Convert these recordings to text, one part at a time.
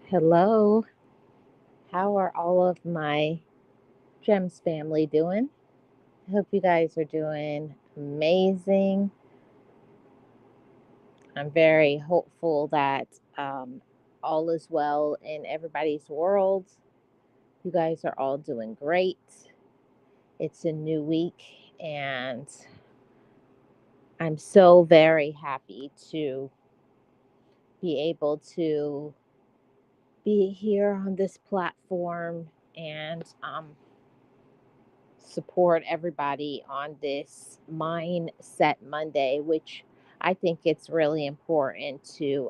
Hello, how are all of my Gems family doing? I hope you guys are doing amazing. I'm very hopeful that all is well in everybody's world. You guys are all doing great. It's a new week, and I'm so very happy to be able to be here on this platform and support everybody on this Mindset Monday, which I think it's really important to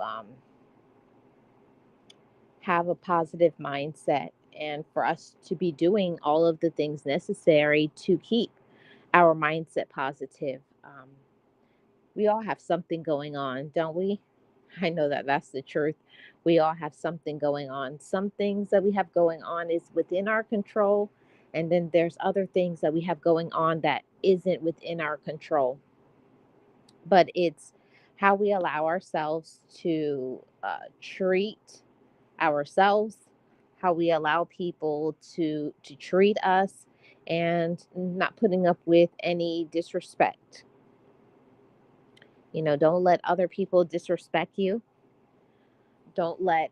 have a positive mindset and for us to be doing all of the things necessary to keep our mindset positive. We all have something going on, don't we? I know that that's the truth. We all have something going on. Some things that we have going on is within our control, and then there's other things that we have going on that isn't within our control. But it's how we allow ourselves to treat ourselves, how we allow people to treat us, and not putting up with any disrespect. Don't let other people disrespect you. Don't let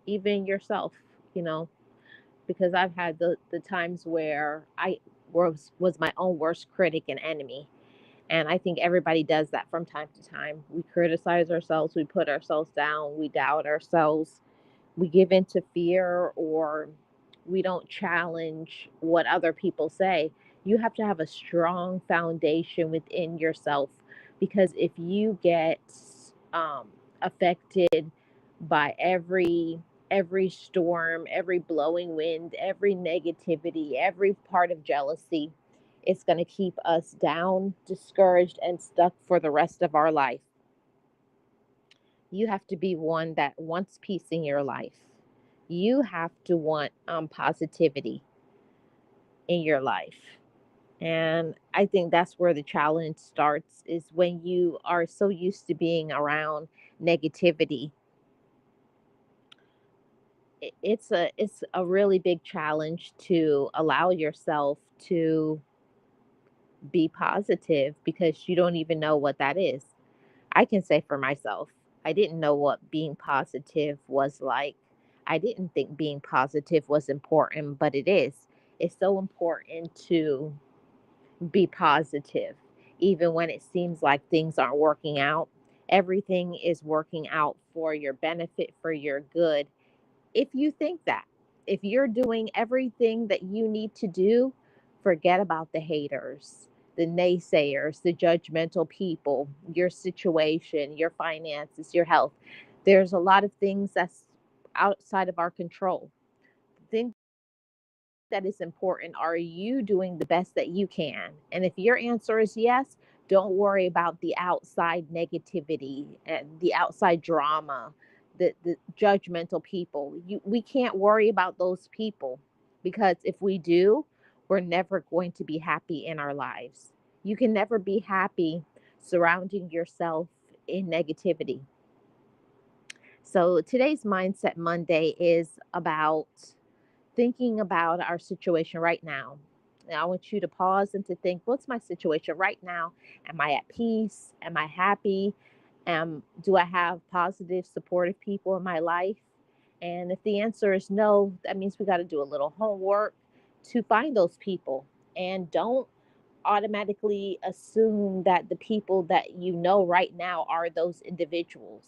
even yourself, you know, because I've had the times where I was my own worst critic and enemy. And I think everybody does that from time to time. We criticize ourselves, we put ourselves down, we doubt ourselves, we give in to fear, or we don't challenge what other people say. You have to have a strong foundation within yourself, because if you get affected by every storm, every blowing wind, every negativity, every part of jealousy, it's going to keep us down, discouraged, and stuck for the rest of our life. You have to be one that wants peace in your life. You have to want positivity in your life. And I think that's where the challenge starts, is when you are so used to being around negativity. It's a really big challenge to allow yourself to be positive, because you don't even know what that is. I can say for myself, I didn't know what being positive was like. I didn't think being positive was important, but it is. It's so important to be positive, even when it seems like things aren't working out. Everything is working out for your benefit, for your good. If you think that, if you're doing everything that you need to do, forget about the haters, the naysayers, the judgmental people, your situation, your finances, your health. There's a lot of things that's outside of our control. The thing that is important, are you doing the best that you can? And if your answer is yes, don't worry about the outside negativity and the outside drama, the judgmental people. We can't worry about those people, because if we do, we're never going to be happy in our lives. You can never be happy surrounding yourself in negativity. So today's Mindset Monday is about thinking about our situation right now. Now, I want you to pause and to think, what's my situation right now? Am I at peace? Am I happy? Do I have positive, supportive people in my life? And if the answer is no, that means we got to do a little homework to find those people. And don't automatically assume that the people that you know right now are those individuals.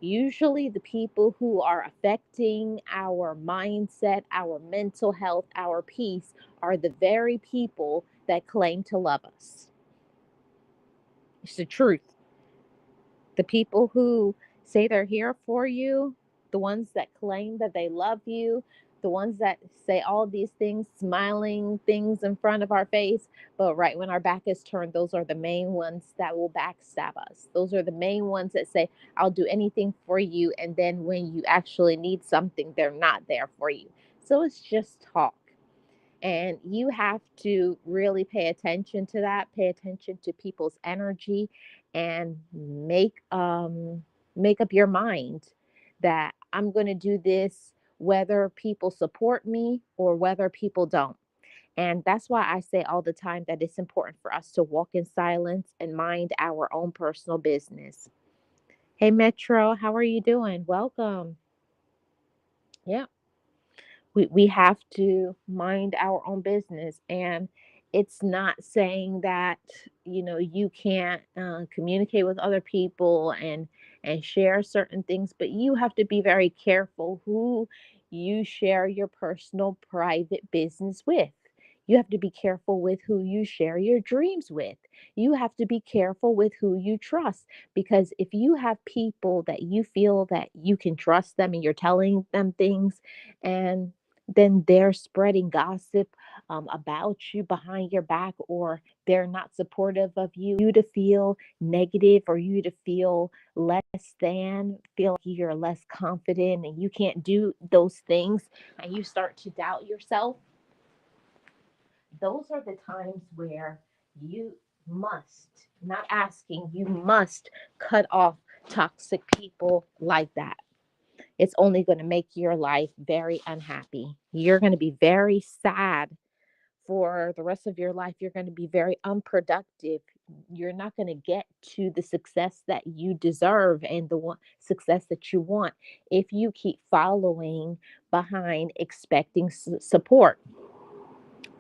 Usually, the people who are affecting our mindset, our mental health, our peace are the very people that claim to love us. It's the truth. The people who say they're here for you, the ones that claim that they love you, the ones that say all these things, smiling things in front of our face, but right when our back is turned, those are the main ones that will backstab us. Those are the main ones that say, I'll do anything for you. And then when you actually need something, they're not there for you. So it's just talk. And you have to really pay attention to that, pay attention to people's energy, and make up your mind that I'm going to do this whether people support me or whether people don't. And that's why I say all the time that it's important for us to walk in silence and mind our own personal business. Hey, Metro, how are you doing? Welcome. Yeah. We have to mind our own business, and it's not saying that you can't communicate with other people and share certain things, but you have to be very careful who you share your personal private business with. You have to be careful with who you share your dreams with. You have to be careful with who you trust, because if you have people that you feel that you can trust them and you're telling them things, and then they're spreading gossip about you behind your back, or they're not supportive of you to feel negative, or you to feel less than, feel like you're less confident and you can't do those things, and you start to doubt yourself. Those are the times where you must, not asking, you must cut off toxic people like that. It's only going to make your life very unhappy. You're going to be very sad for the rest of your life. You're going to be very unproductive. You're not going to get to the success that you deserve and the success that you want if you keep following behind expecting support.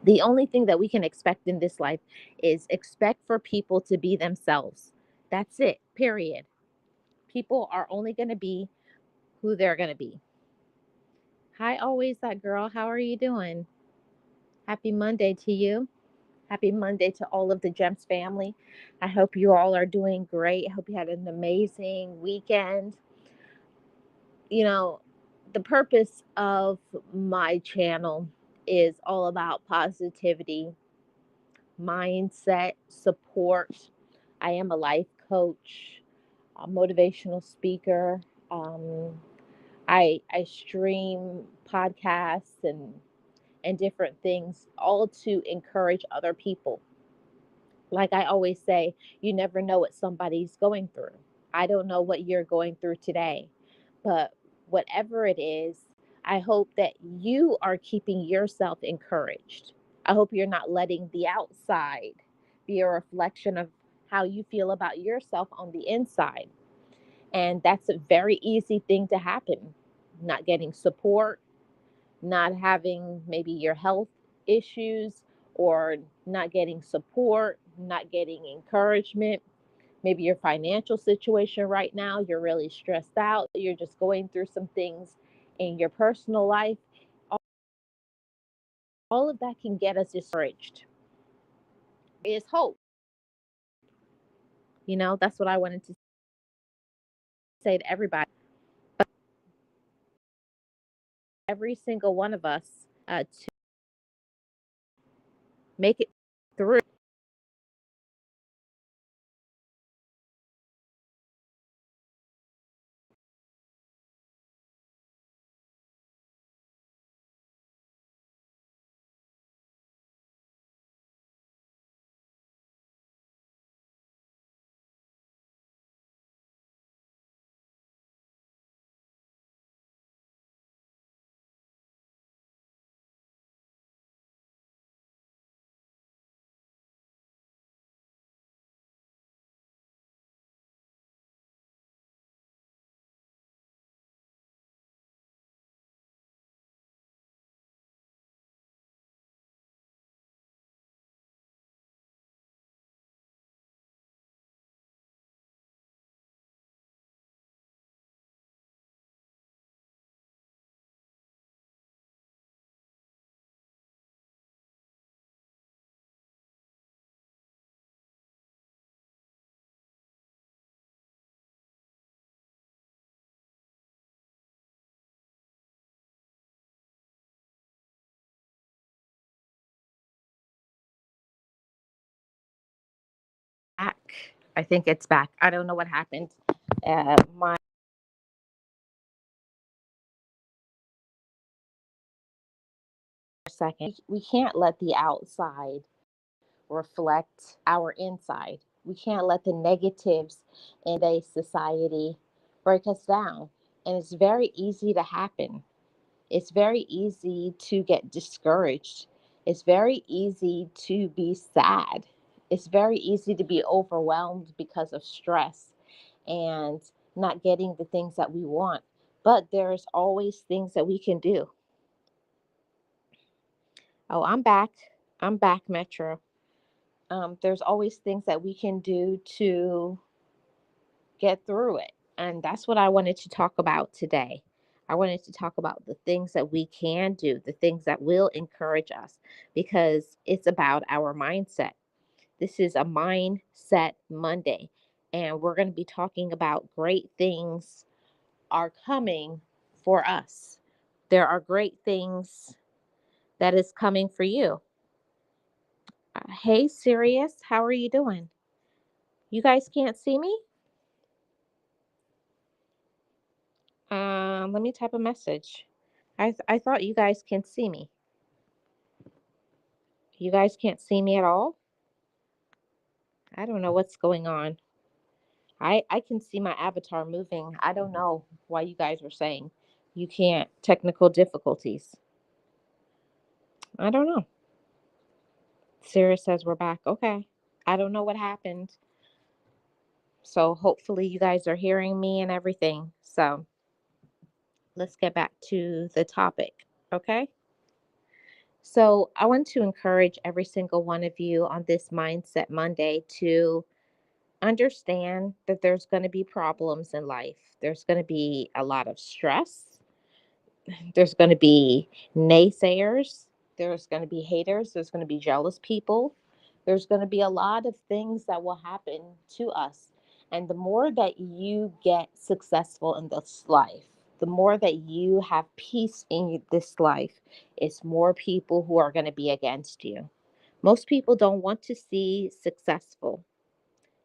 The only thing that we can expect in this life is expect for people to be themselves. That's it, period. People are only going to be who they're going to be. Hi, always that girl. How are you doing? Happy Monday to you. Happy Monday to all of the GEMS family. I hope you all are doing great. I hope you had an amazing weekend. You know, the purpose of my channel is all about positivity, mindset, support. I am a life coach, a motivational speaker. Um, I stream podcasts and different things, all to encourage other people. Like I always say, you never know what somebody's going through. I don't know what you're going through today, but whatever it is, I hope that you are keeping yourself encouraged. I hope you're not letting the outside be a reflection of how you feel about yourself on the inside. And that's a very easy thing to happen. Not getting support, not having maybe your health issues, or not getting support, not getting encouragement. Maybe your financial situation right now, you're really stressed out, you're just going through some things in your personal life. All of that can get us discouraged. Is hope. That's what I wanted to say to everybody. Every single one of us to make it through. Back. I think it's back. I don't know what happened. My second. We can't let the outside reflect our inside. We can't let the negatives in today's society break us down And it's very easy to happen. It's very easy to get discouraged. It's very easy to be sad. It's very easy to be overwhelmed because of stress and not getting the things that we want. But there's always things that we can do. Oh, I'm back. I'm back, Metro. There's always things that we can do to get through it. And that's what I wanted to talk about today. I wanted to talk about the things that we can do, the things that will encourage us, because it's about our mindset. This is a Mindset Monday, and we're going to be talking about great things are coming for us. There are great things that is coming for you. Hey, Sirius, how are you doing? You guys can't see me? Let me type a message. I thought you guys can see me. You guys can't see me at all? I don't know what's going on. I can see my avatar moving. I don't know why you guys are saying you can't. Technical difficulties. I don't know. Sarah says we're back. Okay. I don't know what happened. So hopefully you guys are hearing me and everything. So let's get back to the topic. Okay. So I want to encourage every single one of you on this Mindset Monday to understand that there's going to be problems in life. There's going to be a lot of stress. There's going to be naysayers. There's going to be haters. There's going to be jealous people. There's going to be a lot of things that will happen to us. And the more that you get successful in this life, the more that you have peace in this life, it's more people who are going to be against you. Most people don't want to see successful.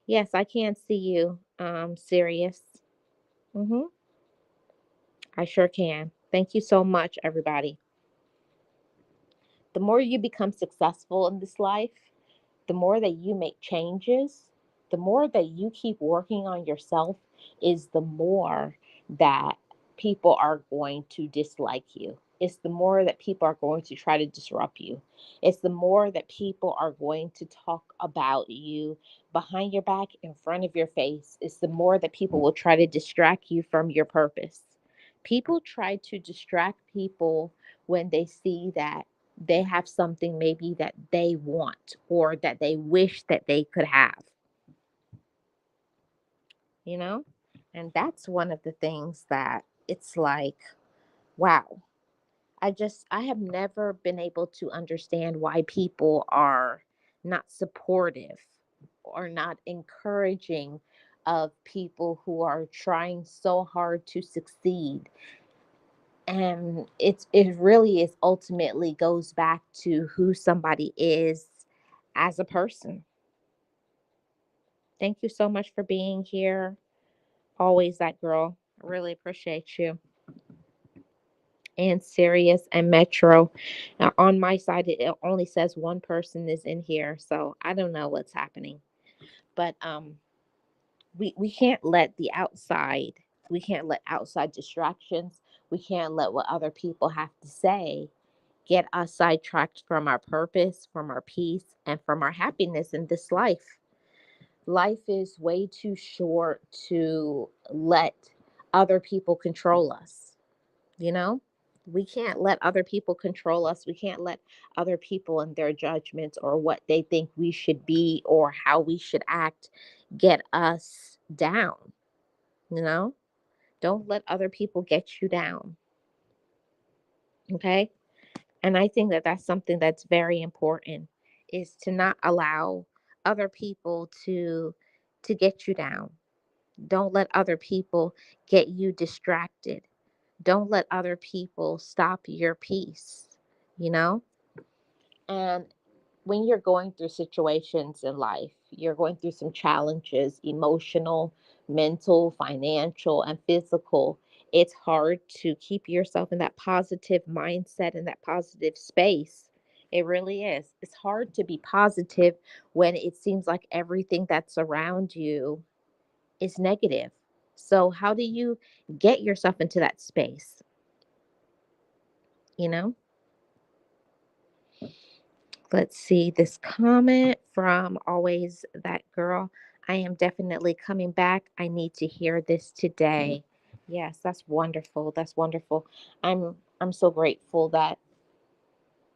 Yes, I can see you, Sirius. Mm-hmm. I sure can. Thank you so much, everybody. The more you become successful in this life, the more that you make changes, the more that you keep working on yourself, is the more that people are going to dislike you. It's the more that people are going to try to disrupt you. It's the more that people are going to talk about you behind your back, in front of your face. It's the more that people will try to distract you from your purpose. People try to distract people when they see that they have something maybe that they want or that they wish that they could have, you know? And that's one of the things that it's like, wow, I have never been able to understand why people are not supportive or not encouraging of people who are trying so hard to succeed. And it really is ultimately goes back to who somebody is as a person. Thank you so much for being here. Always that girl. I really appreciate you. And Sirius and Metro. Now, on my side, it only says one person is in here, so I don't know what's happening. But we can't let the outside, we can't let outside distractions, we can't let what other people have to say get us sidetracked from our purpose, from our peace, and from our happiness in this life. Life is way too short to let other people control us, you know? We can't let other people control us. We can't let other people and their judgments or what they think we should be or how we should act get us down, you know? Don't let other people get you down, okay? And I think that that's something that's very important, is to not allow other people to get you down. Don't let other people get you distracted. Don't let other people stop your peace, you know? And when you're going through situations in life, you're going through some challenges, emotional, mental, financial, and physical. It's hard to keep yourself in that positive mindset and that positive space. It really is. It's hard to be positive when it seems like everything that's around you is negative. So, how do you get yourself into that space? You know, let's see this comment from Always That Girl. I am definitely coming back. I need to hear this today. Yes, that's wonderful. That's wonderful. I'm so grateful that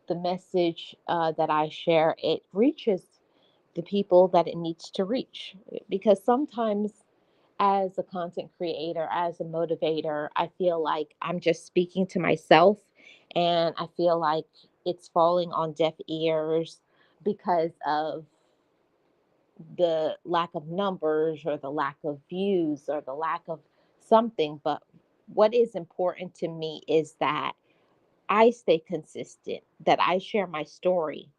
the message that I share, it reaches the people that it needs to reach. Because sometimes, as a content creator, as a motivator, I feel like I'm just speaking to myself, and I feel like it's falling on deaf ears because of the lack of numbers or the lack of views or the lack of something. But what is important to me is that I stay consistent, that I share my story,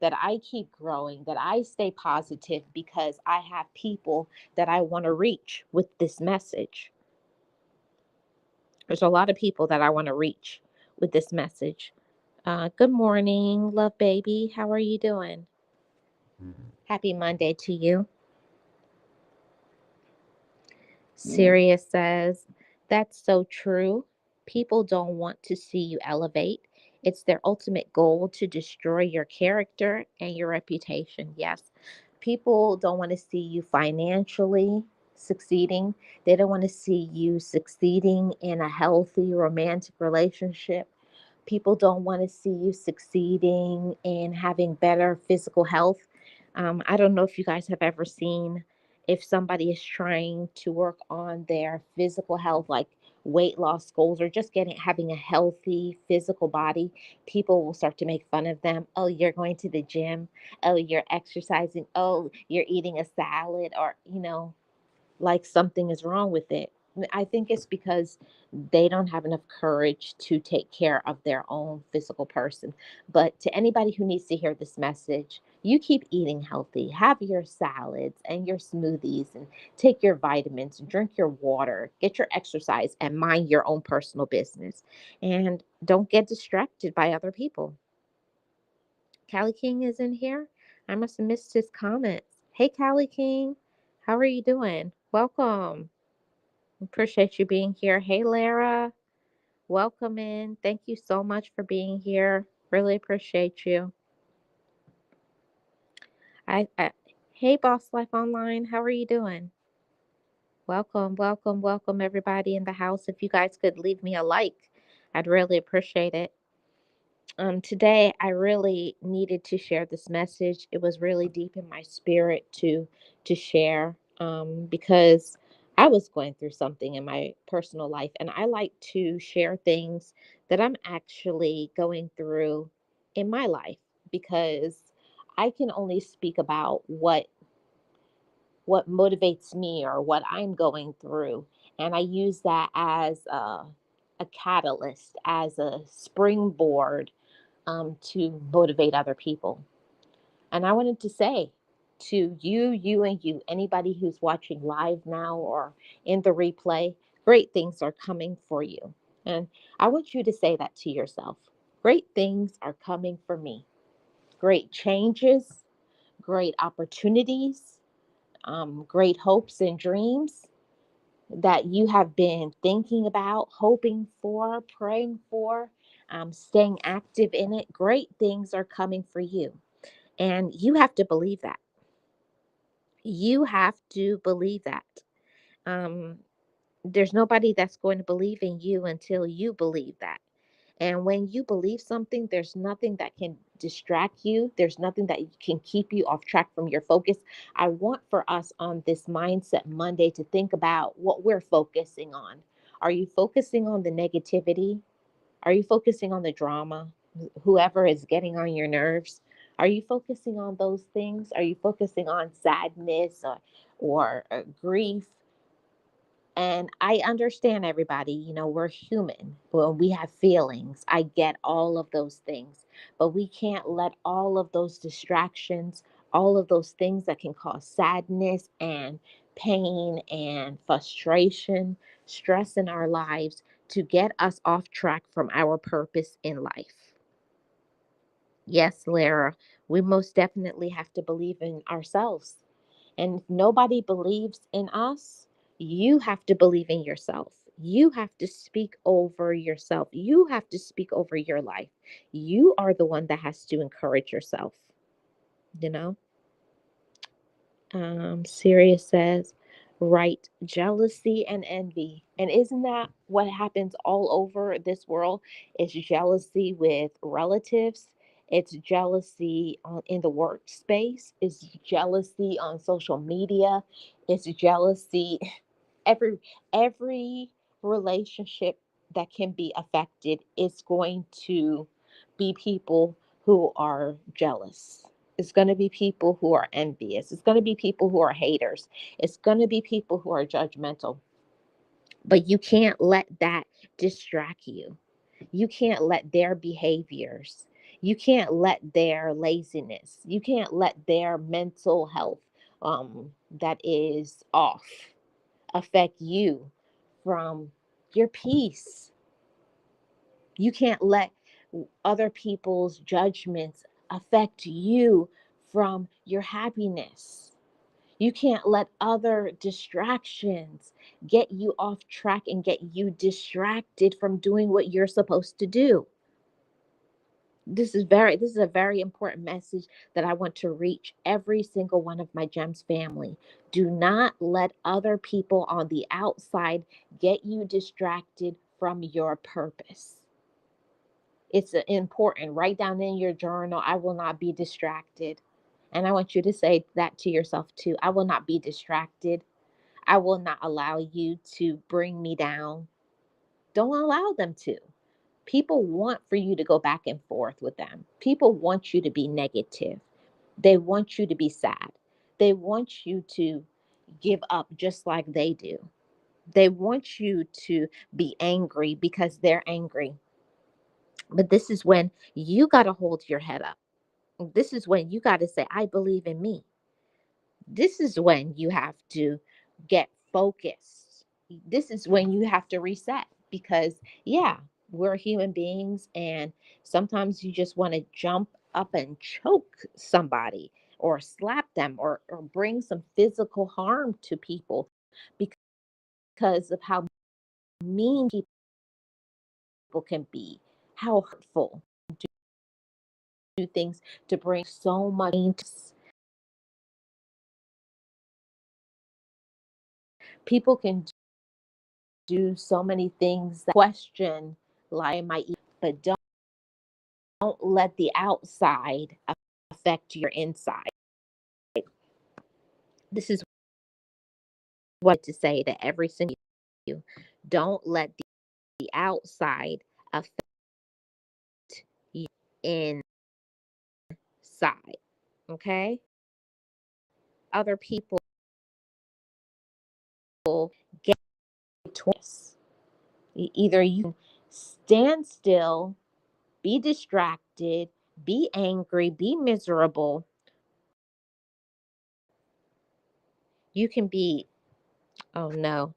that I keep growing, that I stay positive because I have people that I want to reach with this message. There's a lot of people that I want to reach with this message. Good morning, love baby. How are you doing? Happy Monday to you. Sirius says, that's so true. People don't want to see you elevate. It's their ultimate goal to destroy your character and your reputation. Yes, people don't want to see you financially succeeding. They don't want to see you succeeding in a healthy romantic relationship. People don't want to see you succeeding in having better physical health. I don't know if you guys have ever seen if somebody is trying to work on their physical health, like weight loss goals or just getting having a healthy physical body, people will start to make fun of them. Oh, you're going to the gym. Oh, you're exercising. Oh, you're eating a salad, or like something is wrong with it. I think it's because they don't have enough courage to take care of their own physical person. But to anybody who needs to hear this message, you keep eating healthy, have your salads and your smoothies, and take your vitamins, drink your water, get your exercise, and mind your own personal business. And don't get distracted by other people. Callie King is in here. I must have missed his comments. Hey, Callie King, how are you doing? Welcome. Appreciate you being here. Hey, Lara, welcome in. Thank you so much for being here. Really appreciate you. I Hey, Boss Life Online, how are you doing? Welcome, welcome, welcome, everybody in the house. If you guys could leave me a like, I'd really appreciate it. Today I really needed to share this message. It was really deep in my spirit to share, because I was going through something in my personal life, and I like to share things that I'm actually going through in my life, because I can only speak about what motivates me or what I'm going through, and I use that as a catalyst, as a springboard, to motivate other people. And I wanted to say to you, anybody who's watching live now or in the replay, great things are coming for you. And I want you to say that to yourself. Great things are coming for me. Great changes, great opportunities, great hopes and dreams that you have been thinking about, hoping for, praying for, staying active in it. Great things are coming for you. And you have to believe that. You have to believe that. Um, there's nobody that's going to believe in you until you believe that. And when you believe something, there's nothing that can distract you. There's nothing that can keep you off track from your focus. I want for us on this Mindset Monday to think about what we're focusing on. Are you focusing on the negativity? Are you focusing on the drama? Whoever is getting on your nerves? Are you focusing on those things? Are you focusing on sadness or grief? And I understand everybody, we're human. Well, we have feelings. I get all of those things. But we can't let all of those distractions, all of those things that can cause sadness and pain and frustration, stress in our lives to get us off track from our purpose in life. Yes, Lara, we most definitely have to believe in ourselves. And if nobody believes in us, You have to believe in yourself. You have to speak over yourself. You have to speak over your life. You are the one that has to encourage yourself, you know? Sirius says, right, jealousy and envy. And isn't that what happens all over this world? It's jealousy with relatives. It's jealousy in the workspace. It's jealousy on social media. It's jealousy every every relationship that can be affected is going to be people who are jealous. It's going to be people who are envious. It's going to be people who are haters. It's going to be people who are judgmental. But you can't let that distract you. You can't let their behaviors, you can't let their laziness, you can't let their mental health that is off affect you from your peace. You can't let other people's judgments affect you from your happiness. You can't let other distractions get you off track and get you distracted from doing what you're supposed to do. This is a very important message that I want to reach every single one of my gems family. Do not let other people on the outside get you distracted from your purpose. It's important. Write down in your journal, I will not be distracted. And I want you to say that to yourself too. I will not be distracted. I will not allow you to bring me down. Don't allow them to. People want for you to go back and forth with them. People want you to be negative. They want you to be sad. They want you to give up just like they do. They want you to be angry because they're angry. But this is when you got to hold your head up. This is when you got to say, I believe in me. This is when you have to get focused. This is when you have to reset because, yeah, we're human beings, and sometimes you just want to jump up and choke somebody or slap them or bring some physical harm to people because of how mean people can be, how hurtful do things to bring so much pain. People can do so many things that question like my, but don't let the outside affect your inside. This is what to say to every single you. Don't let the outside affect you inside. Okay? Other people get twists. Either you stand still, be distracted, be angry, be miserable. You can be, oh no,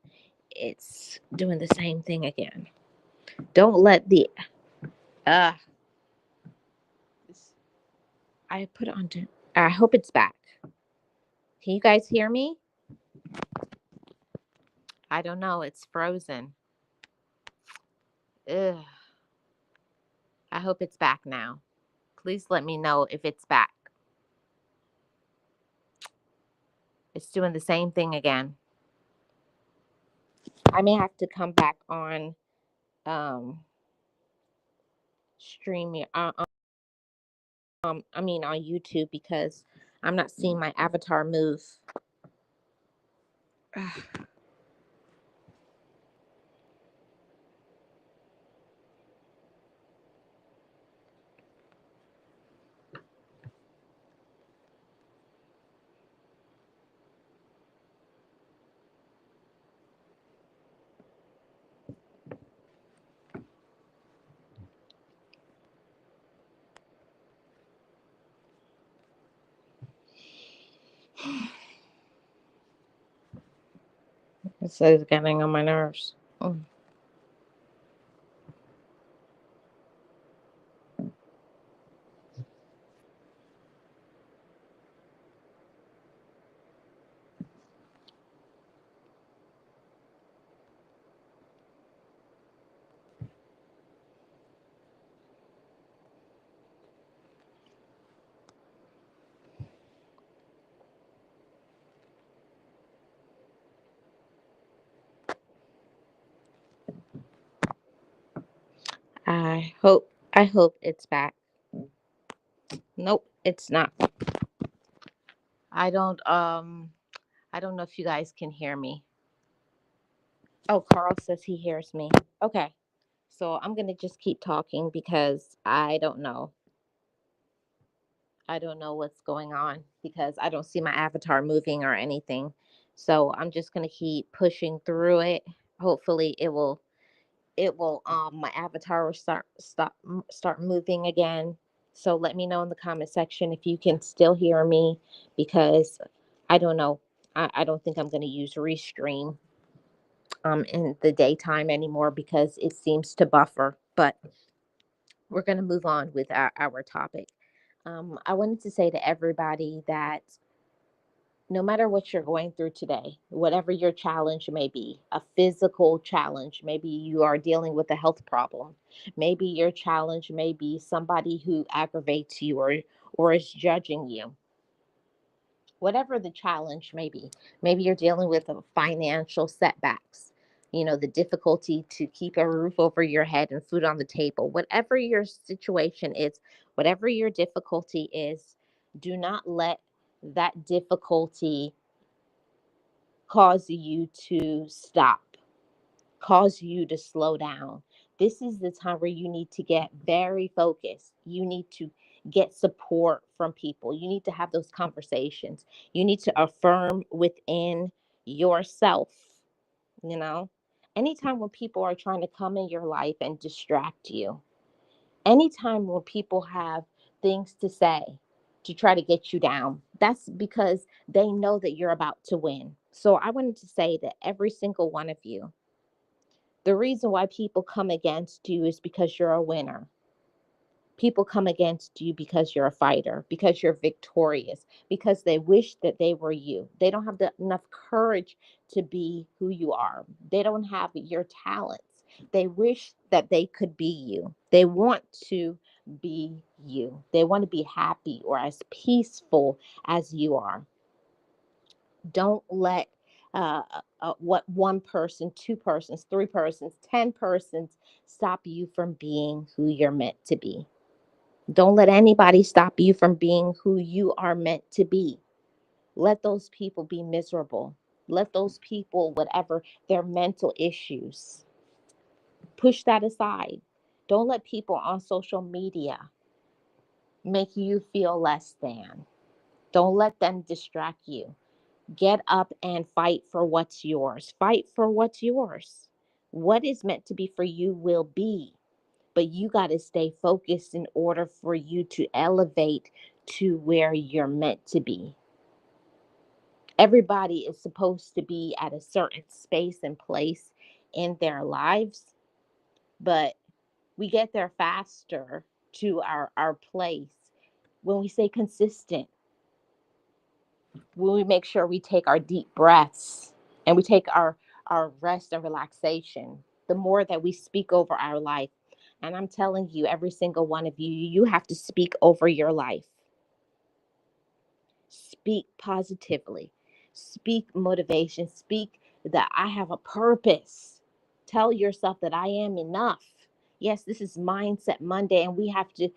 it's doing the same thing again. Don't let the uh I put it on to, I hope it's back. Can you guys hear me? I don't know, it's frozen. Ugh. I hope it's back now. Please let me know if it's back. It's doing the same thing again. I may have to come back on stream on YouTube because I'm not seeing my avatar move. This is getting on my nerves. Mm. I hope it's back. Nope, it's not. I don't I don't know if you guys can hear me. Oh, Carl says he hears me. Okay. So I'm going to just keep talking because I don't know what's going on because I don't see my avatar moving or anything. So I'm just going to keep pushing through it. Hopefully my avatar will start moving again. So let me know in the comment section if you can still hear me because I don't know. I don't think I'm going to use Restream in the daytime anymore because it seems to buffer. But we're going to move on with our topic. I wanted to say to everybody that no matter what you're going through today, whatever your challenge may be, a physical challenge, maybe you are dealing with a health problem, maybe your challenge may be somebody who aggravates you or is judging you. Whatever the challenge may be, maybe you're dealing with a financial setbacks, the difficulty to keep a roof over your head and food on the table. Whatever your situation is, whatever your difficulty is, do not let that difficulty cause you to stop, cause you to slow down. This is the time where you need to get very focused. You need to get support from people. You need to have those conversations. You need to affirm within yourself, you know. Anytime when people are trying to come in your life and distract you, anytime when people have things to say to try to get you down, that's because they know that you're about to win. So I wanted to say that every single one of you, the reason why people come against you is because you're a winner. People come against you because you're a fighter, because you're victorious, because they wish that they were you. They don't have enough courage to be who you are. They don't have your talents. They wish that they could be you. They want to be you. They want to be happy or as peaceful as you are. Don't let what one person, two persons, three persons, 10 persons stop you from being who you're meant to be. Don't let anybody stop you from being who you are meant to be. Let those people be miserable. Let those people, whatever their mental issues, push that aside. Don't let people on social media make you feel less than. Don't let them distract you. Get up and fight for what's yours. Fight for what's yours. What is meant to be for you will be, but you got to stay focused in order for you to elevate to where you're meant to be. Everybody is supposed to be at a certain space and place in their lives, but we get there faster to our place when we stay consistent, when we make sure we take our deep breaths and we take our rest and relaxation, the more that we speak over our life. And I'm telling you, every single one of you, you have to speak over your life. Speak positively, speak motivation, speak that I have a purpose. Tell yourself that I am enough. Yes, this is Mindset Monday, and we have to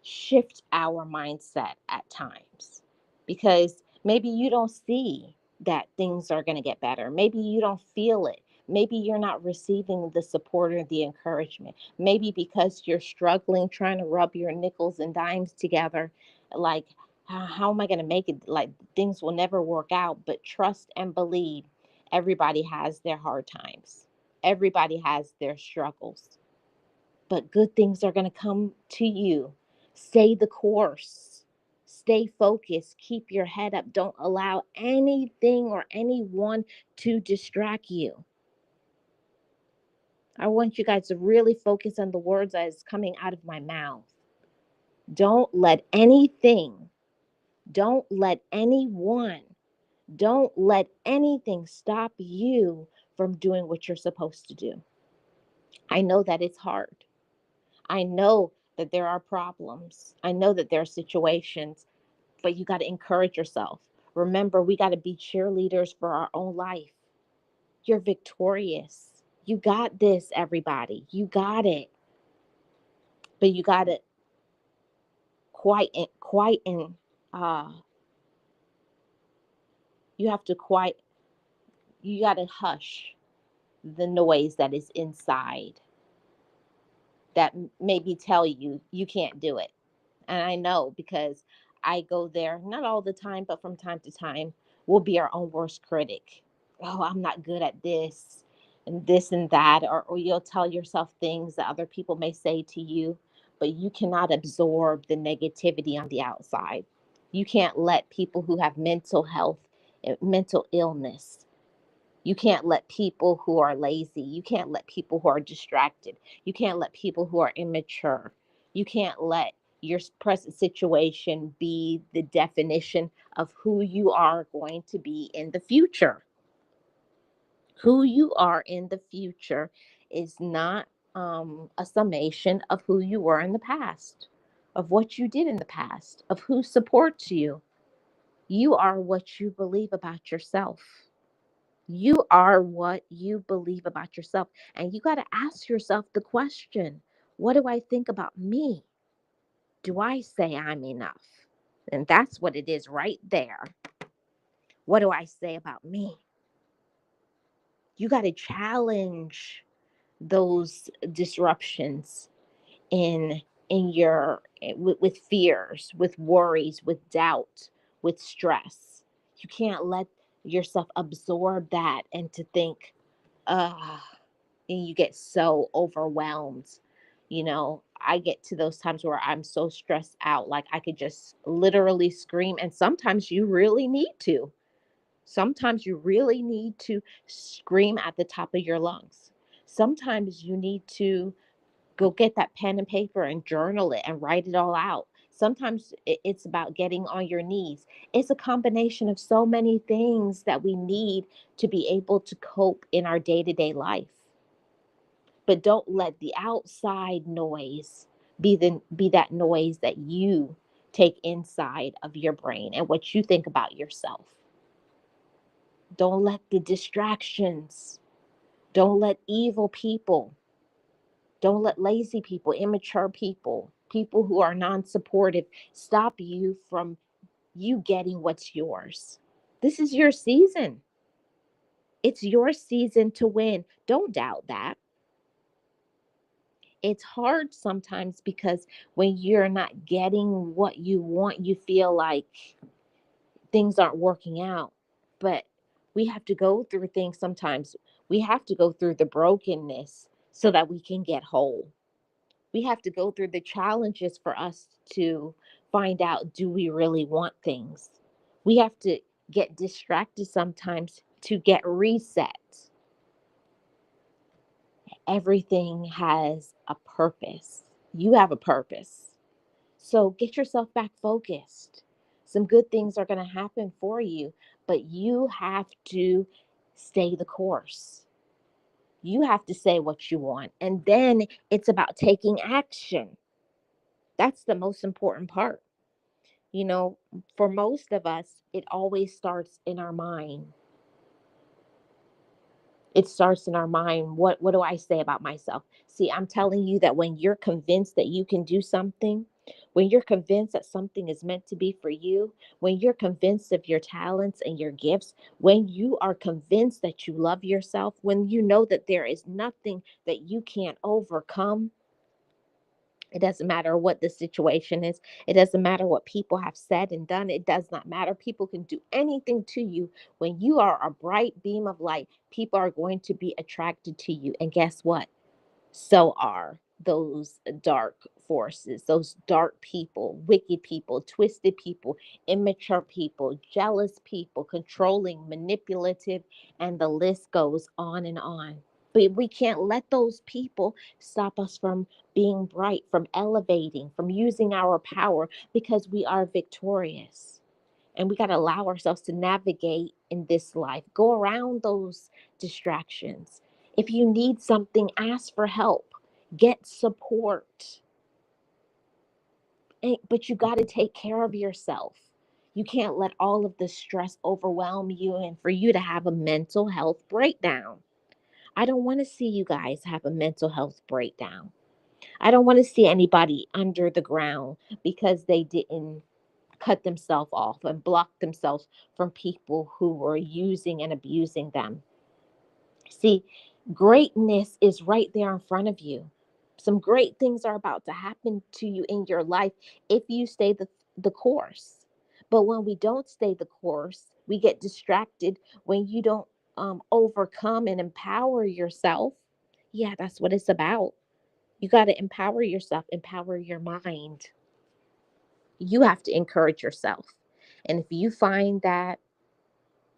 shift our mindset at times because maybe you don't see that things are going to get better. Maybe you don't feel it. Maybe you're not receiving the support or the encouragement. Maybe because you're struggling trying to rub your nickels and dimes together, like, how am I going to make it? Like, things will never work out. But trust and believe, everybody has their hard times, everybody has their struggles, but good things are going to come to you. Stay the course. Stay focused. Keep your head up. Don't allow anything or anyone to distract you. I want you guys to really focus on the words that is coming out of my mouth. Don't let anything, don't let anyone, don't let anything stop you from doing what you're supposed to do. I know that it's hard. I know that there are problems. I know that there are situations, but you got to encourage yourself. Remember, we got to be cheerleaders for our own life. You're victorious. You got this, everybody. You got it. But you got to quieten, uh, you have to quiet, you got to hush the noise that is inside that maybe tell you you can't do it. And I know because I go there, not all the time, but from time to time, we'll be our own worst critic. Oh, I'm not good at this and that. Or you'll tell yourself things that other people may say to you, but you cannot absorb the negativity on the outside. You can't let people who have mental health, mental illness, you can't let people who are lazy, you can't let people who are distracted, you can't let people who are immature, you can't let your present situation be the definition of who you are going to be in the future. Who you are in the future is not a summation of who you were in the past, of what you did in the past, of who supports you. You are what you believe about yourself. You are what you believe about yourself. And you got to ask yourself the question, what do I think about me? Do I say I'm enough? And that's what it is right there. What do I say about me? You got to challenge those disruptions in with fears, with worries, with doubt, with stress. You can't let yourself absorb that and to think, ah, and you get so overwhelmed. I get to those times where I'm so stressed out, like I could just literally scream. And sometimes you really need to. Sometimes you really need to scream at the top of your lungs. Sometimes you need to go get that pen and paper and journal it and write it all out. Sometimes it's about getting on your knees. It's a combination of so many things that we need to be able to cope in our day to day life. But don't let the outside noise be that noise that you take inside of your brain and what you think about yourself. Don't let the distractions, don't let evil people, don't let lazy people, immature people, people who are non-supportive stop you from you getting what's yours. This is your season. It's your season to win. Don't doubt that. It's hard sometimes because when you're not getting what you want, you feel like things aren't working out. But we have to go through things sometimes. We have to go through the brokenness so that we can get whole. We have to go through the challenges for us to find out, do we really want things? We have to get distracted sometimes to get reset. Everything has a purpose. You have a purpose. So get yourself back focused. Some good things are going to happen for you, but you have to stay the course. You have to say what you want. And then it's about taking action. That's the most important part. You know, for most of us, it always starts in our mind. It starts in our mind. What do I say about myself? See, I'm telling you that when you're convinced that you can do something, when you're convinced that something is meant to be for you, when you're convinced of your talents and your gifts, when you are convinced that you love yourself, when you know that there is nothing that you can't overcome, it doesn't matter what the situation is. It doesn't matter what people have said and done. It does not matter. People can do anything to you. When you are a bright beam of light, people are going to be attracted to you. And guess what? So are those dark forces, those dark people, wicked people, twisted people, immature people, jealous people, controlling, manipulative, and the list goes on and on. But we can't let those people stop us from being bright, from elevating, from using our power because we are victorious. And we got to allow ourselves to navigate in this life, go around those distractions. If you need something, ask for help, get support. But you got to take care of yourself. You can't let all of the stress overwhelm you and for you to have a mental health breakdown. I don't want to see you guys have a mental health breakdown. I don't want to see anybody under the ground because they didn't cut themselves off and block themselves from people who were using and abusing them. See, greatness is right there in front of you. Some great things are about to happen to you in your life if you stay the course. But when we don't stay the course, we get distracted when you don't overcome and empower yourself. Yeah, that's what it's about. You got to empower yourself, empower your mind. You have to encourage yourself. And if you find that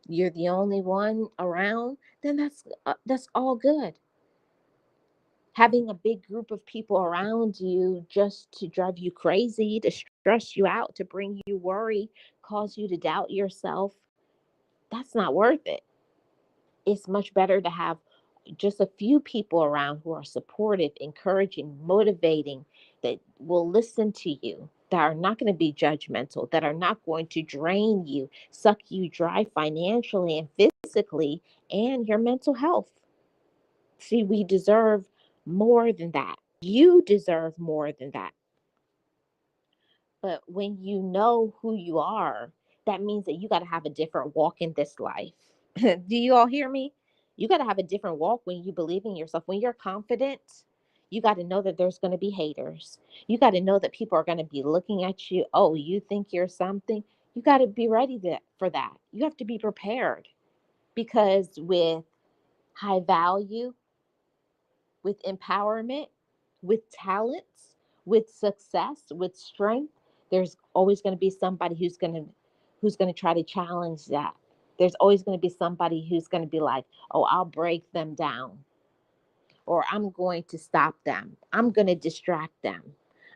you're the only one around, then that's all good. Having a big group of people around you just to drive you crazy, to stress you out, to bring you worry, cause you to doubt yourself, that's not worth it. It's much better to have just a few people around who are supportive, encouraging, motivating, that will listen to you, that are not going to be judgmental, that are not going to drain you, suck you dry financially and physically, and your mental health. See, we deserve more than that. You deserve more than that. But when you know who you are, that means that you got to have a different walk in this life. Do you all hear me? You got to have a different walk when you believe in yourself. When you're confident, you got to know that there's going to be haters. You got to know that people are going to be looking at you. Oh, you think you're something? You got to be ready for that. You have to be prepared because with high value, with empowerment, with talents, with success, with strength, there's always going to be somebody who's going to try to challenge that. There's always going to be somebody who's going to be like, "Oh, I'll break them down." Or I'm going to stop them. I'm going to distract them.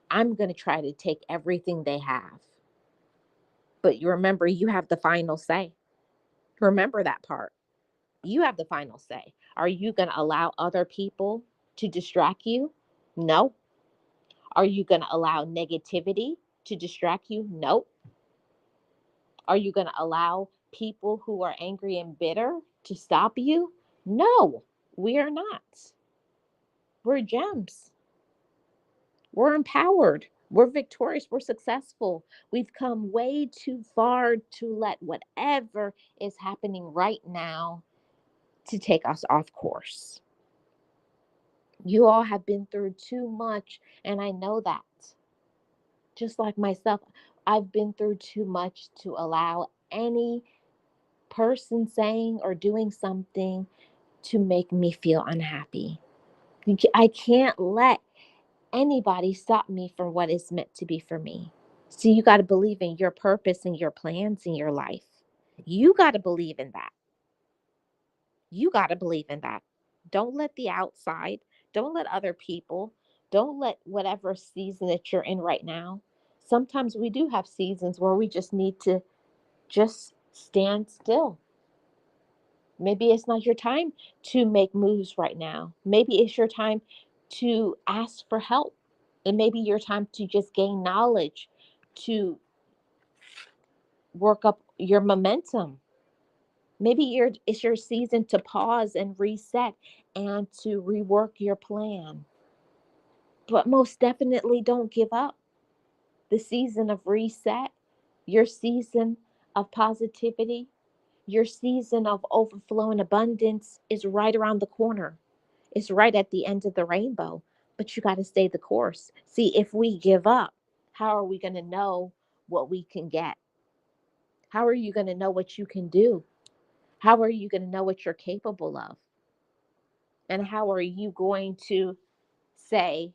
I'm going to try to take everything they have. But you remember, you have the final say. Remember that part. You have the final say. Are you going to allow other people to distract you? No. Are you going to allow negativity to distract you? No. Are you going to allow people who are angry and bitter to stop you? No, we are not. We're gems. We're empowered. We're victorious. We're successful. We've come way too far to let whatever is happening right now to take us off course. You all have been through too much, and I know that. Just like myself, I've been through too much to allow any person saying or doing something to make me feel unhappy. I can't let anybody stop me from what is meant to be for me. So you got to believe in your purpose and your plans in your life. You got to believe in that. You got to believe in that. Don't let the outside, don't let other people, don't let whatever season that you're in right now. Sometimes we do have seasons where we just need to just stand still. Maybe it's not your time to make moves right now. Maybe it's your time to ask for help. It may be your time to just gain knowledge, to work up your momentum. Maybe it's your season to pause and reset and to rework your plan. But most definitely don't give up. The season of reset, your season of positivity, your season of overflow and abundance is right around the corner. It's right at the end of the rainbow, but you got to stay the course. See, if we give up, how are we going to know what we can get? How are you going to know what you can do? How are you going to know what you're capable of? And how are you going to say,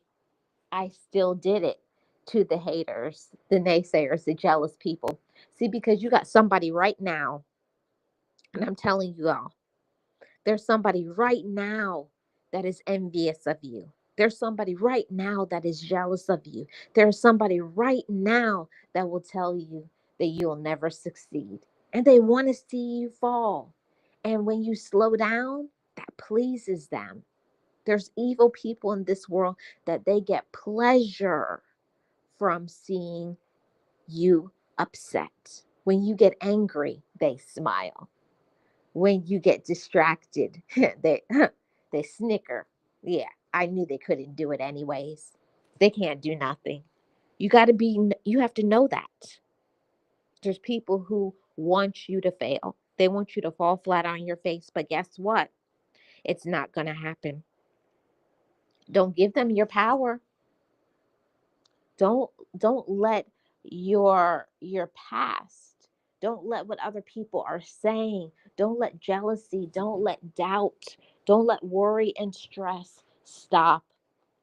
I still did it, to the haters, the naysayers, the jealous people? See, because you got somebody right now, and I'm telling you all, there's somebody right now that is envious of you. There's somebody right now that is jealous of you. There's somebody right now that will tell you that you'll never succeed. And they want to see you fall. And when you slow down, that pleases them. There's evil people in this world that they get pleasure from seeing you upset. When you get angry, they smile. When you get distracted, they they snicker. Yeah, I knew they couldn't do it anyways. They can't do nothing. You have to know that. There's people who want you to fail. They want you to fall flat on your face, but guess what? It's not going to happen. Don't give them your power. Don't don't let your past, don't let what other people are saying, don't let jealousy, don't let doubt, don't let worry and stress stop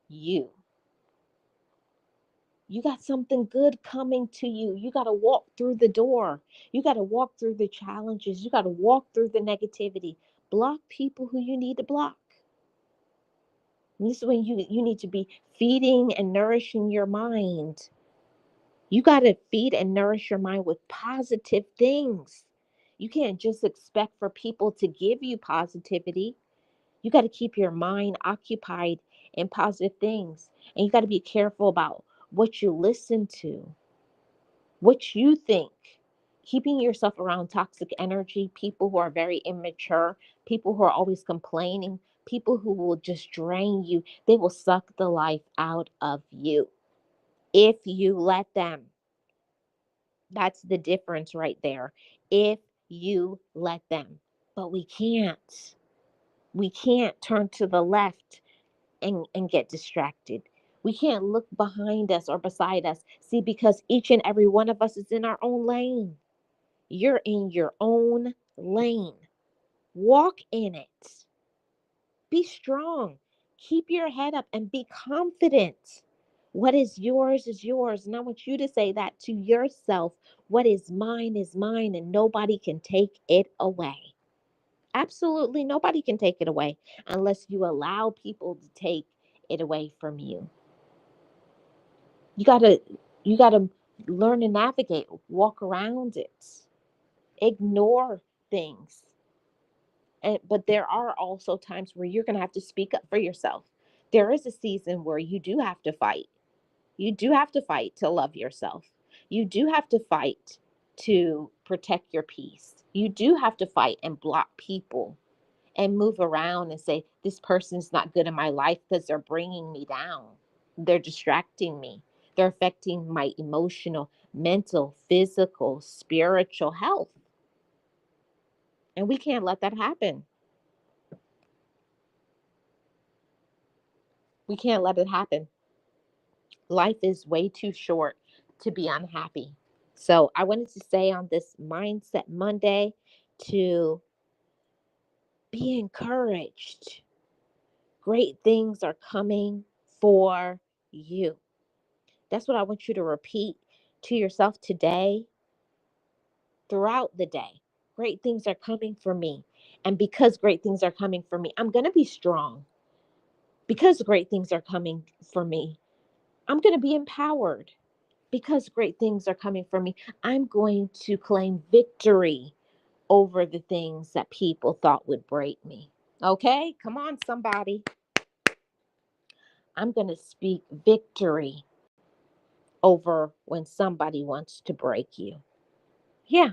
you. You got something good coming to you. You got to walk through the door. You got to walk through the challenges. You got to walk through the negativity. Block people who you need to block. And this is when you need to be feeding and nourishing your mind. You got to feed and nourish your mind with positive things. You can't just expect for people to give you positivity. You got to keep your mind occupied in positive things. And you got to be careful about what you listen to, what you think. Keeping yourself around toxic energy, people who are very immature, people who are always complaining, people who will just drain you. They will suck the life out of you if you let them. That's the difference right there. If you let them. But we can't. We can't turn to the left and get distracted. We can't look behind us or beside us. See, because each and every one of us is in our own lane. You're in your own lane. Walk in it. Be strong. Keep your head up and be confident. What is yours. And I want you to say that to yourself. What is mine, and nobody can take it away. Absolutely nobody can take it away unless you allow people to take it away from you. You gotta you gotta learn to navigate, walk around it, ignore things. But there are also times where you're going to have to speak up for yourself. There is a season where you do have to fight. You do have to fight to love yourself. You do have to fight to protect your peace. You do have to fight and block people and move around and say, this person's not good in my life because they're bringing me down. They're distracting me. They're affecting my emotional, mental, physical, spiritual health. And we can't let that happen. We can't let it happen. Life is way too short to be unhappy. So I wanted to say on this Mindset Monday to be encouraged. Great things are coming for you. That's what I want you to repeat to yourself today, throughout the day. Great things are coming for me. And because great things are coming for me, I'm going to be strong. Because great things are coming for me, I'm going to be empowered. Because great things are coming for me, I'm going to claim victory over the things that people thought would break me. Okay? Come on, somebody. I'm going to speak victory over when somebody wants to break you. Yeah,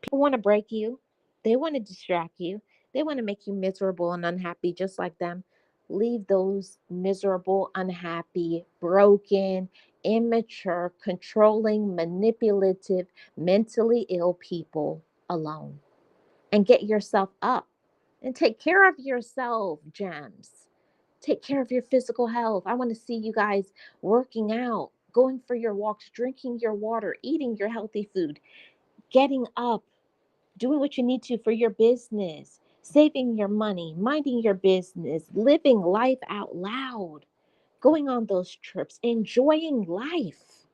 people want to break you, they want to distract you, they want to make you miserable and unhappy just like them. Leave those miserable, unhappy, broken, immature, controlling, manipulative, mentally ill people alone and get yourself up and take care of yourself, gems. Take care of your physical health. I want to see you guys working out, going for your walks, drinking your water, eating your healthy food, getting up, doing what you need to for your business, saving your money, minding your business, living life out loud, going on those trips, enjoying life.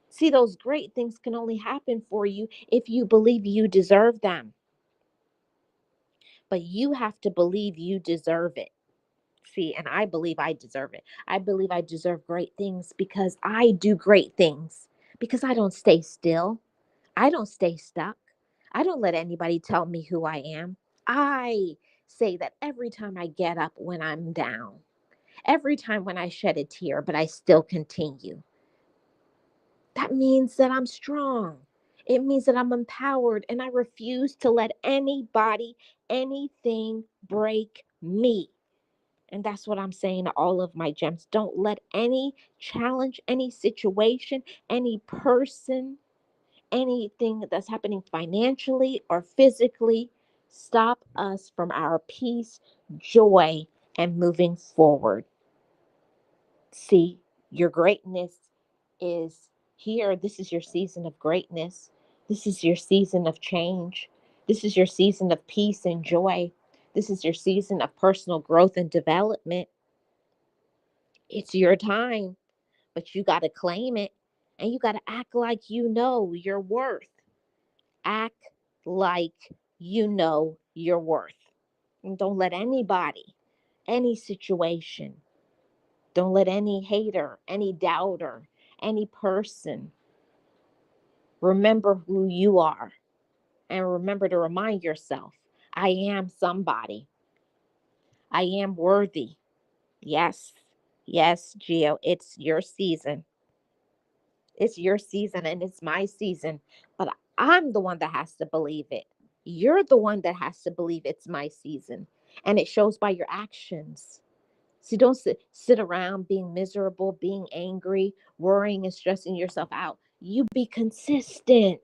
See, those great things can only happen for you if you believe you deserve them. But you have to believe you deserve it. See, and I believe I deserve it. I believe I deserve great things because I do great things, because I don't stay still. I don't stay stuck. I don't let anybody tell me who I am. I say that every time I get up when I'm down, every time when I shed a tear, but I still continue. That means that I'm strong. It means that I'm empowered and I refuse to let anybody, anything break me. And that's what I'm saying to all of my gems. Don't let any challenge, any situation, any person, anything that's happening financially or physically stop us from our peace, joy, and moving forward. See, your greatness is here. This is your season of greatness. This is your season of change. This is your season of peace and joy. This is your season of personal growth and development. It's your time, but you got to claim it and you got to act like you know your worth. Act like you know your worth. And don't let anybody, any situation, don't let any hater, any doubter, any person remember who you are. And remember to remind yourself, I am somebody. I am worthy. Yes, yes, Gio, it's your season. It's your season and it's my season. But I'm the one that has to believe it. You're the one that has to believe it's my season. And it shows by your actions. So don't sit around being miserable, being angry, worrying and stressing yourself out. You be consistent.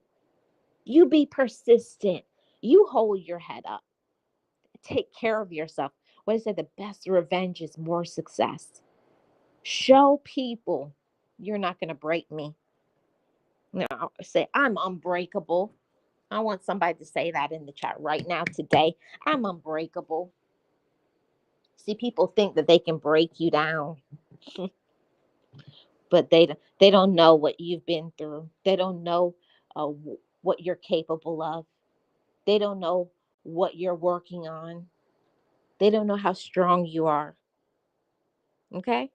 You be persistent. You hold your head up. Take care of yourself. What is it? The best revenge is more success. Show people you're not going to break me. No, say I'm unbreakable. I want somebody to say that in the chat right now today. I'm unbreakable. See, people think that they can break you down, but they don't know what you've been through. They don't know what you're capable of. They don't know what you're working on. They don't know how strong you are. Okay?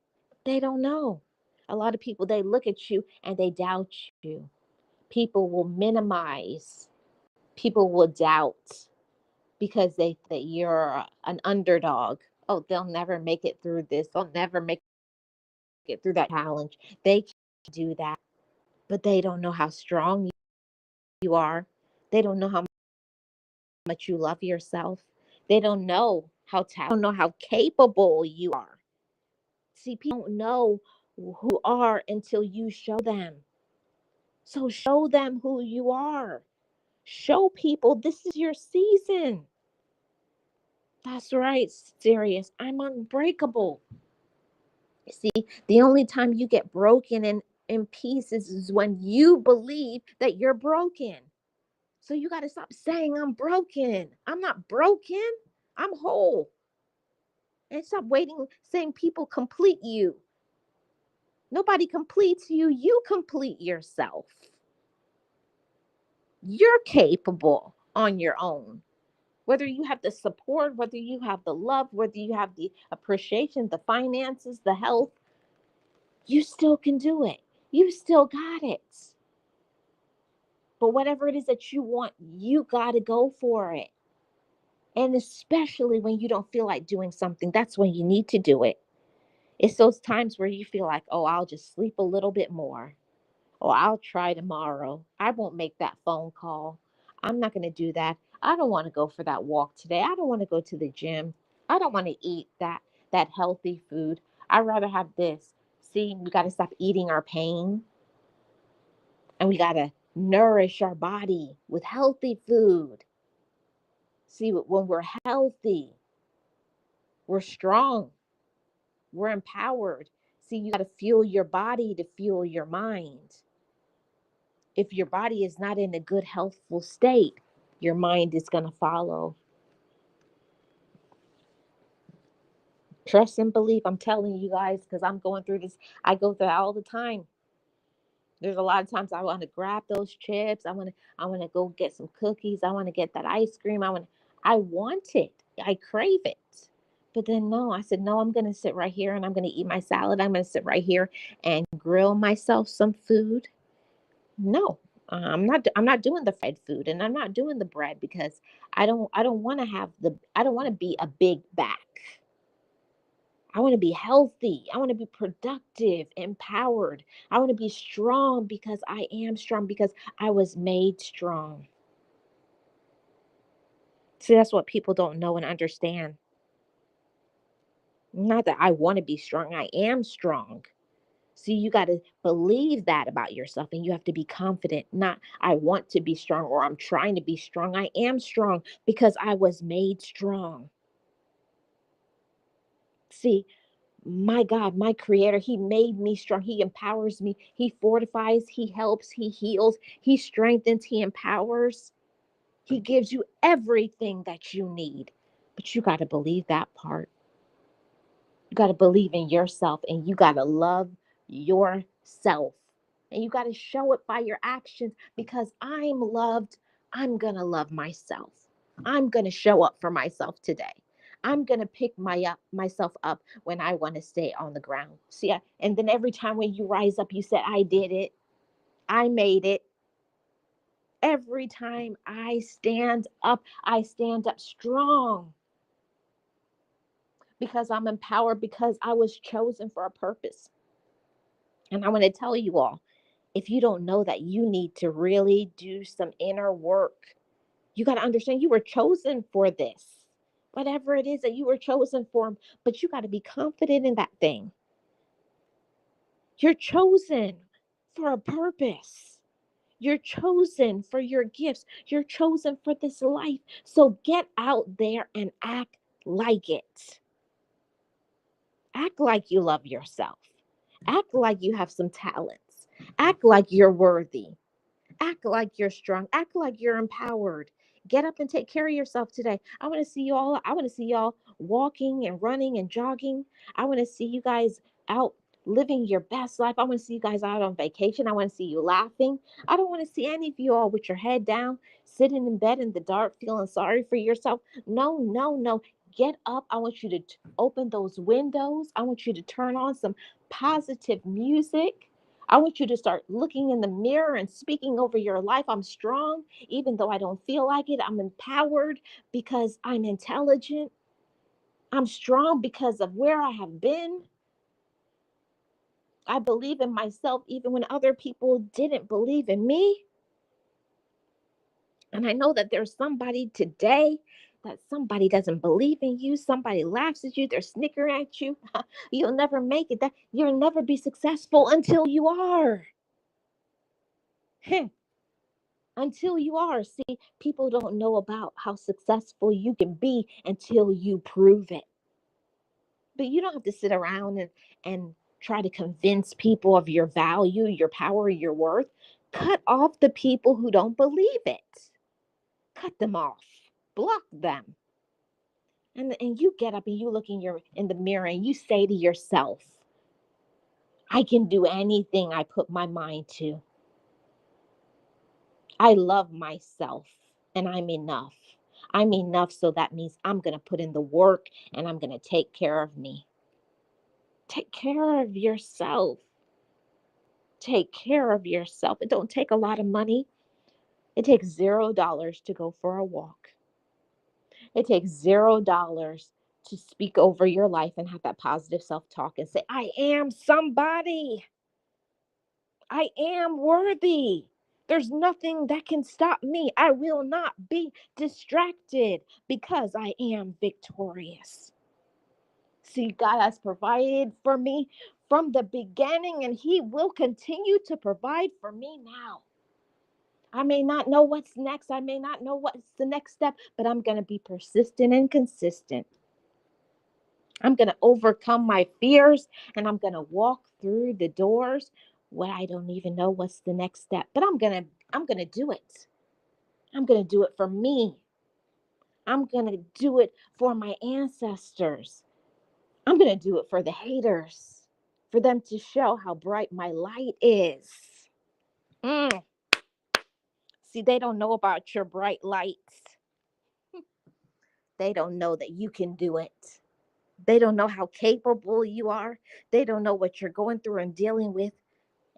They don't know. A lot of people, they look at you and they doubt you. People will minimize. People will doubt because they that you're an underdog. Oh, they'll never make it through this. They'll never make it through that challenge. They can do that, but they don't know how strong you are. They don't know how much you love yourself. They don't know don't know how capable you are. See, people don't know who you are until you show them. So show them who you are. Show people this is your season. That's right, Sirius. I'm unbreakable. See, the only time you get broken in pieces is when you believe that you're broken. So you got to stop saying I'm broken. I'm not broken. I'm whole. And stop waiting saying people complete you. Nobody completes you. You complete yourself. You're capable on your own. Whether you have the support, whether you have the love, whether you have the appreciation, the finances, the health, you still can do it. You still got it. But whatever it is that you want, you got to go for it. And especially when you don't feel like doing something, that's when you need to do it. It's those times where you feel like, oh, I'll just sleep a little bit more. Or I'll try tomorrow. I won't make that phone call. I'm not going to do that. I don't want to go for that walk today. I don't want to go to the gym. I don't want to eat that healthy food. I'd rather have this. See, we got to stop eating our pain and we got to nourish our body with healthy food. See, when we're healthy, we're strong, we're empowered. See, you got to fuel your body to fuel your mind. If your body is not in a good, healthful state, your mind is going to follow. Trust and belief. I'm telling you guys, because I'm going through this. I go through it all the time. There's a lot of times I want to grab those chips. I want to go get some cookies. I want to get that ice cream. I want it. I crave it. But then no, I said, no, I'm going to sit right here and I'm going to eat my salad. I'm going to sit right here and grill myself some food. No, I'm not doing the fried food and I'm not doing the bread because I don't want to I don't want to be a big back. I want to be healthy. I want to be productive, empowered. I want to be strong because I am strong because I was made strong. See, that's what people don't know and understand. Not that I want to be strong, I am strong. See, you got to believe that about yourself and you have to be confident. Not, I want to be strong or I'm trying to be strong. I am strong because I was made strong. See, my God, my creator, he made me strong. He empowers me. He fortifies, he helps, he heals, he strengthens, he empowers. He gives you everything that you need. But you got to believe that part. You got to believe in yourself and you got to love yourself. And you got to show it by your actions because I'm loved. I'm going to love myself. I'm going to show up for myself today. I'm going to pick myself up when I want to stay on the ground. See, and then every time when you rise up, you said, I did it. I made it. Every time I stand up strong because I'm empowered because I was chosen for a purpose. And I want to tell you all, if you don't know that you need to really do some inner work, you got to understand you were chosen for this. Whatever it is that you were chosen for, but you got to be confident in that thing. You're chosen for a purpose. You're chosen for your gifts. You're chosen for this life. So get out there and act like it. Act like you love yourself. Act like you have some talents. Act like you're worthy. Act like you're strong. Act like you're empowered. Get up and take care of yourself today. I want to see you all. I want to see y'all walking and running and jogging. I want to see you guys out living your best life. I want to see you guys out on vacation. I want to see you laughing. I don't want to see any of you all with your head down, sitting in bed in the dark, feeling sorry for yourself. No, no, no. Get up. I want you to open those windows. I want you to turn on some positive music. I want you to start looking in the mirror and speaking over your life. I'm strong, even though I don't feel like it. I'm empowered because I'm intelligent. I'm strong because of where I have been. I believe in myself even when other people didn't believe in me. And I know that there's somebody today that somebody doesn't believe in you. Somebody laughs at you. They're snickering at you. You'll never make it. That you'll never be successful until you are. Until you are. See, people don't know about how successful you can be until you prove it. But you don't have to sit around and try to convince people of your value, your power, your worth. Cut off the people who don't believe it. Cut them off. Block them. And you get up and you look in the mirror and you say to yourself, I can do anything I put my mind to. I love myself and I'm enough. I'm enough, so that means I'm going to put in the work and I'm going to take care of me. Take care of yourself. Take care of yourself. It don't take a lot of money. It takes $0 to go for a walk. It takes $0 to speak over your life and have that positive self-talk and say, I am somebody. I am worthy. There's nothing that can stop me. I will not be distracted because I am victorious. See, God has provided for me from the beginning, and He will continue to provide for me now. I may not know what's next. I may not know what's the next step, but I'm going to be persistent and consistent. I'm going to overcome my fears and I'm going to walk through the doors when I don't even know what's the next step. But I'm going to do it. I'm going to do it for me. I'm going to do it for my ancestors. I'm going to do it for the haters, for them to show how bright my light is. Mm. See, they don't know about your bright lights. They don't know that you can do it. They don't know how capable you are. They don't know what you're going through and dealing with.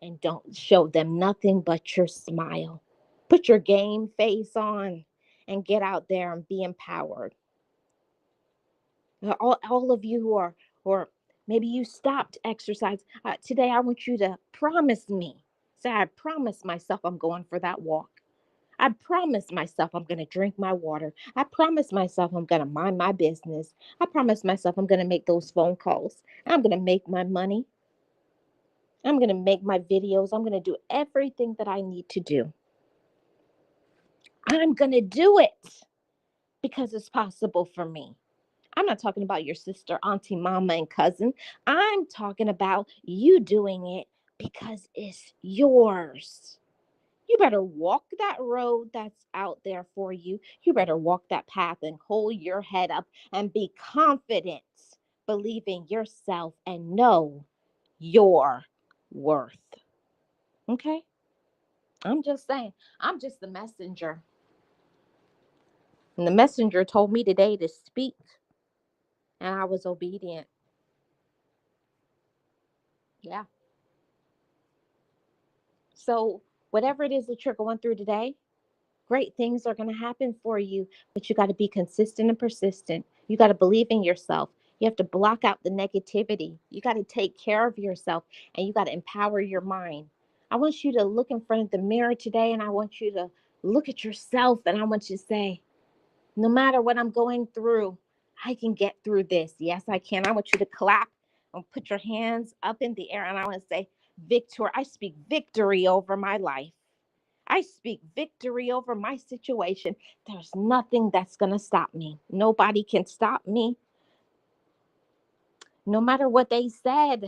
And don't show them nothing but your smile. Put your game face on and get out there and be empowered. All of you who are, or maybe you stopped exercise today, I want you to promise me. Say, I promise myself I'm going for that walk. I promise myself I'm going to drink my water. I promise myself I'm going to mind my business. I promise myself I'm going to make those phone calls. I'm going to make my money. I'm going to make my videos. I'm going to do everything that I need to do. I'm going to do it because it's possible for me. I'm not talking about your sister, auntie, mama, and cousin. I'm talking about you doing it because it's yours. You better walk that road that's out there for you. You better walk that path and hold your head up and be confident, believe in yourself, and know your worth. Okay? I'm just saying, I'm just the messenger. And the messenger told me today to speak, and I was obedient. Yeah. So, whatever it is that you're going through today, great things are going to happen for you, but you got to be consistent and persistent. You got to believe in yourself. You have to block out the negativity. You got to take care of yourself and you got to empower your mind. I want you to look in front of the mirror today and I want you to look at yourself and I want you to say, no matter what I'm going through, I can get through this. Yes, I can. I want you to clap and put your hands up in the air and I want to say, Victor, I speak victory over my life. I speak victory over my situation. There's nothing that's going to stop me. Nobody can stop me. No matter what they said,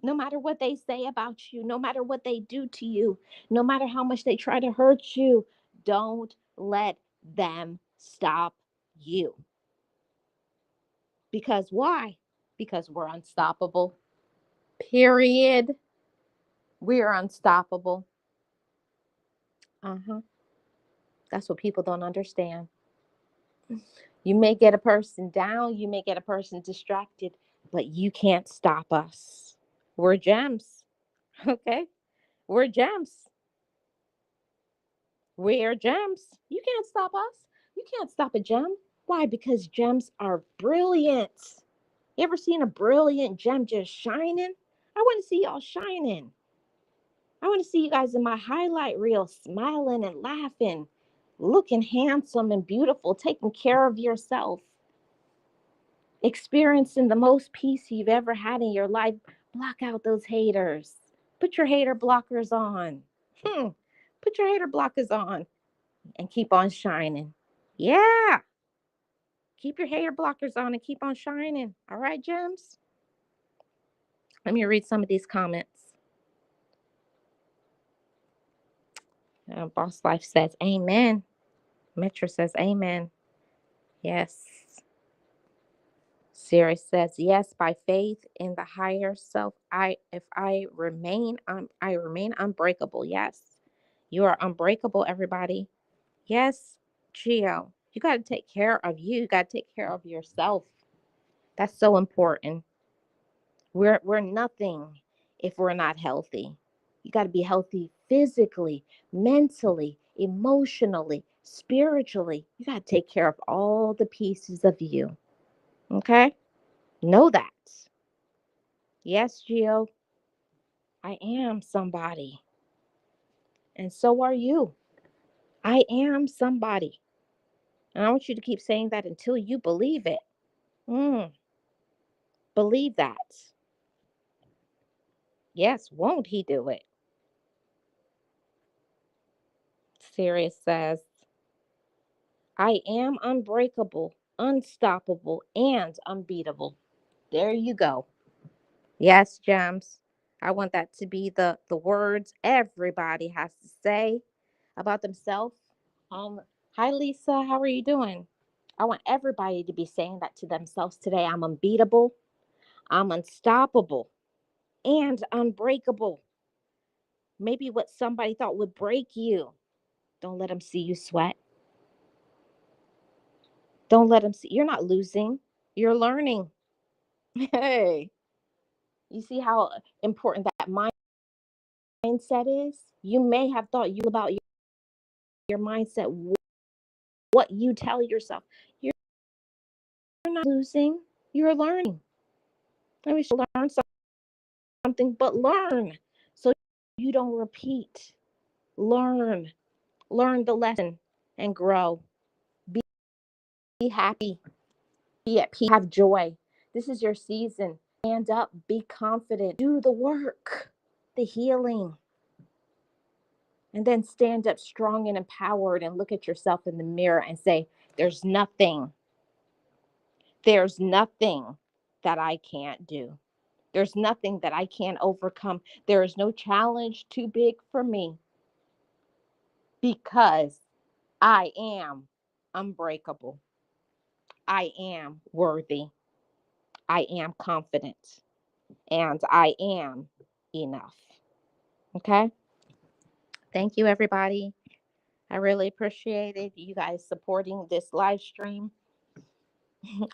no matter what they say about you, no matter what they do to you, no matter how much they try to hurt you, don't let them stop you. Because why? Because we're unstoppable. Period. We are unstoppable. Uh-huh. That's what people don't understand. You may get a person down, you may get a person distracted, but you can't stop us. We're gems. Okay? We're gems. We're gems. You can't stop us. You can't stop a gem. Why? Because gems are brilliant. You ever seen a brilliant gem just shining? I want to see y'all shining. I want to see you guys in my highlight reel smiling and laughing, looking handsome and beautiful, taking care of yourself, experiencing the most peace you've ever had in your life. Block out those haters. Put your hater blockers on. Put your hater blockers on and keep on shining. Yeah. Keep your hater blockers on and keep on shining. All right, gems? Let me read some of these comments. Boss Life says, Amen. Metro says, Amen. Yes. Siri says, yes, by faith in the higher self, I remain unbreakable. Yes. You are unbreakable, everybody. Yes, Gio. You got to take care of you. You got to take care of yourself. That's so important. We're nothing if we're not healthy. You got to be healthy physically, mentally, emotionally, spiritually. You got to take care of all the pieces of you. Okay? Know that. Yes, Gio, I am somebody. And so are you. I am somebody. And I want you to keep saying that until you believe it. Mm, believe that. Yes, won't he do it? Sirius says, I am unbreakable, unstoppable, and unbeatable. There you go. Yes, Gems. I want that to be the words everybody has to say about themselves. Um, Hi Lisa, how are you doing? I want everybody to be saying that to themselves today. I'm unbeatable, I'm unstoppable, and unbreakable. Maybe what somebody thought would break you. Don't let them see you sweat. Don't let them see you're not losing. You're learning. Hey, you see how important that mindset is? You may have thought you about your mindset, what you tell yourself. You're not losing. You're learning. Maybe you should learn something, but learn so you don't repeat. Learn. Learn the lesson and grow. Be happy. Be at peace. Have joy. This is your season. Stand up. Be confident. Do the work, the healing. And then stand up strong and empowered and look at yourself in the mirror and say, there's nothing that I can't do. There's nothing that I can't overcome. There is no challenge too big for me because I am unbreakable. I am worthy. I am confident. And I am enough. Okay? Thank you, everybody. I really appreciated you guys supporting this live stream.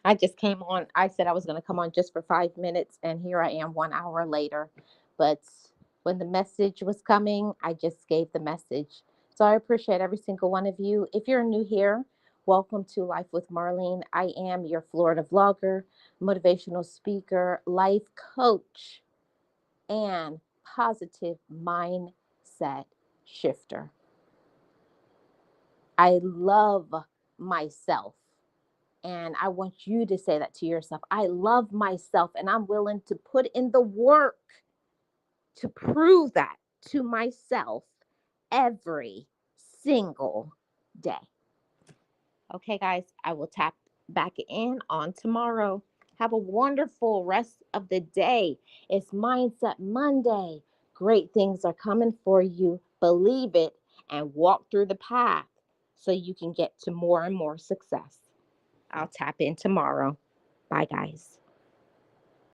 I just came on. I said I was going to come on just for 5 minutes, and here I am 1 hour later. But when the message was coming, I just gave the message. So I appreciate every single one of you. If you're new here, welcome to Life with Marlene. I am your Florida vlogger, motivational speaker, life coach, and positive mindset shifter. I love myself. And I want you to say that to yourself. I love myself and I'm willing to put in the work to prove that to myself every single day. Okay, guys, I will tap back in on tomorrow. Have a wonderful rest of the day. It's Mindset Monday. Great things are coming for you. Believe it and walk through the path so you can get to more and more success. I'll tap in tomorrow. Bye, guys.